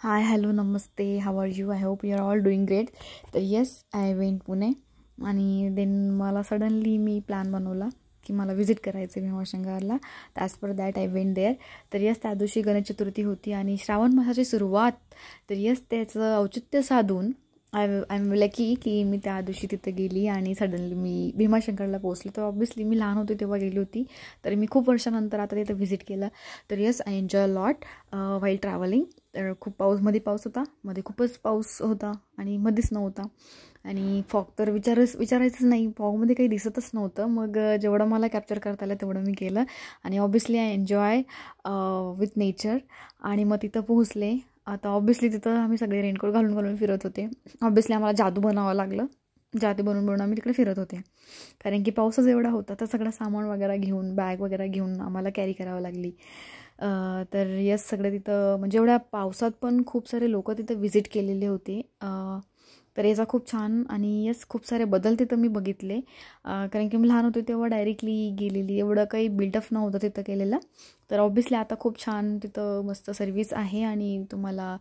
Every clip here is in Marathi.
हाय हॅलो नमस्ते, how are you? I hope you are all doing great. तर येस, आय वेंट पुणे आणि देन मला सडनली मी प्लॅन बनवला की मला विजिट करायचं आहे भीमाशंकरला. As per that I went there. तर येस, त्या दिवशी गणेश चतुर्थी होती आणि श्रावण मासाची सुरुवात. तर येस, त्याचं औचित्य साधून आय एम लकी की मी त्या दिवशी तिथे गेली आणि सडनली मी भीमाशंकरला पोहोचले. तर ऑब्व्हियसली मी लहान होते तेव्हा गेली होती, तर मी खूप वर्षानंतर आता तिथं व्हिजिट केलं. तर yes, I enjoy lot while travelling. तर खूप मध्ये पाऊस होता, मध्ये खूपच पाऊस होता आणि मध्येच नव्हता. आणि फॉग तर विचारायचंच नाही, फॉगमध्ये काही दिसतच नव्हतं. मग जेवढं मला कॅप्चर करता आलं तेवढं मी केलं आणि obviously I enjoy with nature. आणि मग तिथं पोहोचले. आता ऑब्व्हियसली तिथं आम्ही सगळे रेनकोट घालून घालून फिरत होते. ऑब्व्हियसली आम्हाला जादू बनावं लागलं. जादू बनवून आम्ही तिकडे फिरत होते, कारण की पाऊसच एवढा होता. तर सगळं सामान वगैरे घेऊन, बॅग वगैरे घेऊन आम्हाला कॅरी करावं लागली. तर येस, सगळे तिथं म्हणजे एवढ्या पावसात पण खूप सारे लोक तिथं व्हिजिट केलेले होते. तर याचा खूप छान आणि येस, खूप सारे बदल तिथं मी बघितले. कारण की मी लहान होते तेव्हा डायरेक्टली गेलेली, एवढं काही बिल्डअप नव्हतं तिथं केलेलं. तर ऑब्व्हियसली आता खूप छान तिथं मस्त सर्विस आहे आणि तुम्हाला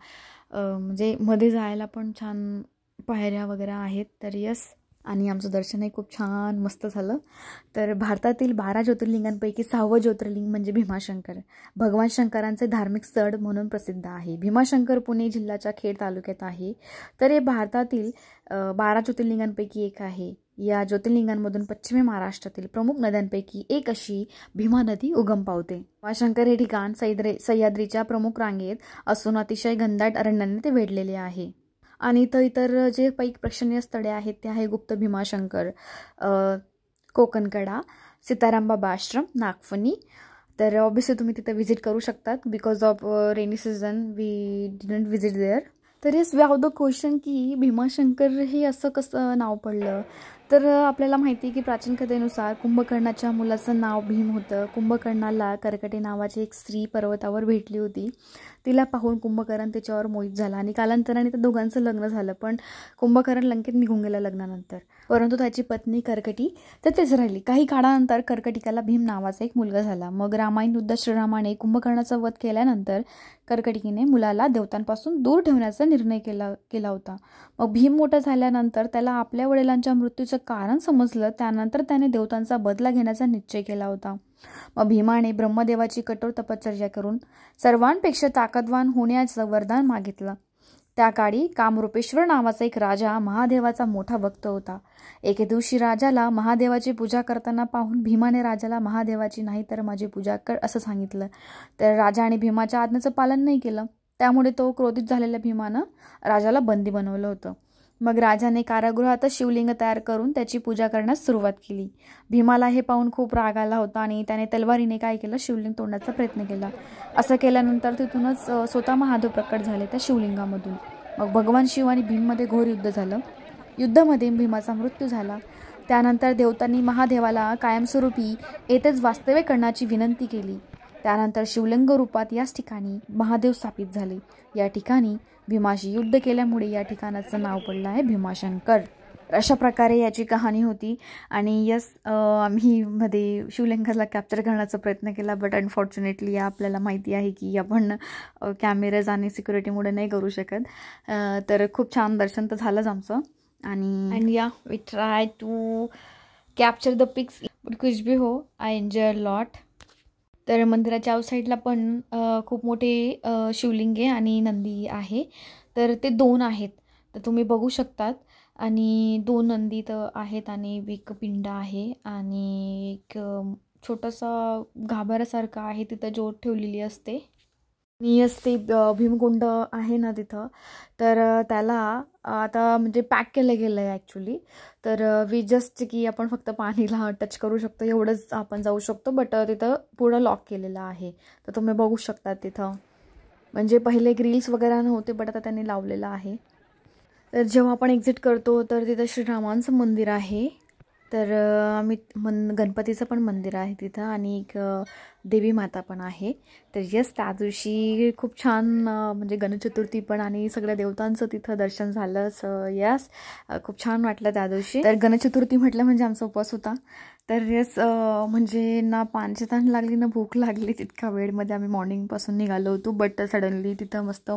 म्हणजे मध्ये जायला पण छान पायऱ्या वगैरे आहेत. तर येस, आणि आमचं दर्शनही खूप छान मस्त झालं. तर भारतातील 12 ज्योतिर्लिंगांपैकी 6वं ज्योतिर्लिंग म्हणजे भीमाशंकर. भगवान शंकरांचे धार्मिक स्थळ म्हणून प्रसिद्ध आहे. भीमाशंकर पुणे जिल्ह्याच्या खेड तालुक्यात आहे. तर हे भारतातील 12 ज्योतिर्लिंगांपैकी एक आहे. या ज्योतिर्लिंगांमधून पश्चिमी महाराष्ट्रातील प्रमुख नद्यांपैकी एक अशी भीमा नदी उगम पावते. भीमाशंकर हे ठिकाण सह्याद्रीच्या प्रमुख रांगेत असून अतिशय घनदाट अरण्याने ते वेढलेले आहे. आणि इतर जे पैक प्रेक्षणीय स्थळे आहेत ते आहे गुप्त भीमाशंकर, कोकणकडा, सीतारामबाबा आश्रम, नागफणी. तर ऑब्व्हियसली तुम्ही तिथे व्हिजिट करू शकतात. Because of rainy season we didn't visit there. तर yes, we have the question की भीमाशंकर हे असं कसं नाव पडलं. तर आपल्याला माहिती आहे की प्राचीन कथेनुसार कुंभकर्णाच्या मुलाचं नाव भीम होतं. कुंभकर्णाला कर्कटे नावाची एक स्त्री पर्वतावर भेटली होती. तिला पाहून कुंभकर्ण त्याच्यावर मोहित झाला आणि कालांतराने त्या दोघांचं लग्न झालं. पण कुंभकर्ण लंकेत निघून गेला लग्नानंतर, परंतु त्याची पत्नी कर्कटी तेच राहिली. काही काळानंतर कर्कटिकाला भीम नावाचा एक मुलगा झाला. मग रामायण युद्धात श्रीरामाने कुंभकर्णाचा वध केल्यानंतर कर्कटिकीने मुलाला देवतांपासून दूर ठेवण्याचा निर्णय केला होता. मग भीम मोठा झाल्यानंतर त्याला आपल्या वडिलांच्या मृत्यूचं कारण समजलं. त्यानंतर त्याने देवतांचा बदला घेण्याचा निश्चय केला होता. मग भीमाने ब्रह्मदेवाची कठोर तपश्चर्या करून सर्वांपेक्षा ताकदवान होण्याचं वरदान मागितलं. त्या काळी कामरूपेश्वर नावाचा एक राजा महादेवाचा मोठा भक्त होता. एके दिवशी राजाला महादेवाची पूजा करताना पाहून भीमाने राजाला महादेवाची नाही तर माझी पूजा कर असं सांगितलं. तर राजाने भीमाच्या आज्ञेचं पालन नाही केलं. त्यामुळे तो क्रोधित झालेल्या भीमानं राजाला बंदी बनवलं होतं. मग राजाने कारागृहातच शिवलिंग तयार करून त्याची पूजा करण्यास सुरुवात केली. भीमाला हे पाहून खूप राग आला होता आणि त्याने तलवारीने काय केलं, शिवलिंग तोडण्याचा प्रयत्न केला. असं केल्यानंतर तिथूनच स्वतः महादेव प्रकट झाले त्या शिवलिंगामधून. मग भगवान शिव आणि भीममध्ये घोर युद्ध झालं. युद्धामध्ये भीमाचा मृत्यू झाला. त्यानंतर देवतांनी महादेवाला कायमस्वरूपी येथेच वास्तव्य करण्याची विनंती केली. त्यानंतर शिवलिंग रूपात याच ठिकाणी महादेव स्थापित झाले. या ठिकाणी भीमाशी युद्ध केल्यामुळे या ठिकाणाचं नाव पडलं आहे भीमाशंकर. अशा प्रकारे याची कहाणी होती. आणि यस, आम्ही मध्ये शिवलिंगाला कॅप्चर करण्याचा प्रयत्न केला, बट अनफॉर्च्युनेटली आपल्याला माहिती आहे की आपण कॅमेराज आणि सिक्युरिटीमुळे नाही करू शकत. तर खूप छान दर्शन तर झालंच आमचं. आणि या we try to capture the pics कुछ भी हो. I enjoy lot. तर मंदिराच्या आउटसाईडला पण खूप मोठे शिवलिंगे आणि नंदी आहे. तर ते 2 आहेत, तर तुम्ही बघू शकतात. आणि 2 नंदी तर आहेत आणि एक पिंड आहे आणि एक छोटासा गाभाऱ्यासारखं आहे तिथं ज्योत ठेवलेली असते. आणि ते भीमकुंड आहे ना तिथं, तर त्याला आता म्हणजे पॅक केलं गेलं आहे ॲक्च्युली. तर वी जस्ट की आपण फक्त पाणीला टच करू शकतो एवढंच आपण जाऊ शकतो, बट तिथं पुढं लॉक केलेलं आहे. तर तुम्ही बघू शकता तिथं. म्हणजे पहिले ग्रिल्स वगैरे नव्हते, बट आता त्यांनी लावलेलं आहे. तर जेव्हा आपण एक्झिट करतो तर तिथं श्रीरामांचं मंदिर आहे. तर आम्ही गणपतीचं पण मंदिर आहे तिथं आणि एक देवी माता पण आहे. तर यस, त्या दिवशी खूप छान म्हणजे गणेश चतुर्थी पण आणि सगळ्या देवतांचं तिथं दर्शन झालं. सो यस, खूप छान वाटलं त्या दिवशी. तर गणेश चतुर्थी म्हटलं म्हणजे आमचा उपवास होता. तर येस म्हणजे ना पाण्याची तहान लागली ना भूक लागली तितका वेळमध्ये आम्ही मॉर्निंगपासून निघालो होतो. बट सडनली तिथं मस्त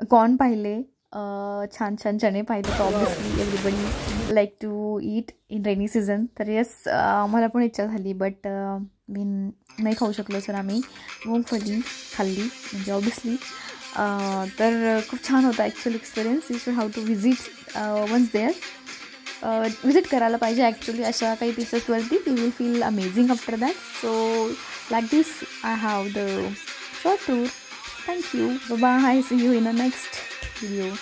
कॉर्न पाहिले, छान छान चणे पाहिले. तर obviously everybody like to eat in rainy season. तर येस मला पण इच्छा झाली, बट मी नाही खाऊ शकलो. सर आम्ही मूगफली खाल्ली म्हणजे ऑब्विसली. तर खूप छान होता actually experience. You should have to visit once there. Visit करायला पाहिजे ॲक्च्युली अशा काही प्लेसेसवरती. You will feel amazing after that. So like this I have the short tour. Thank you. Bye. See you in a next video.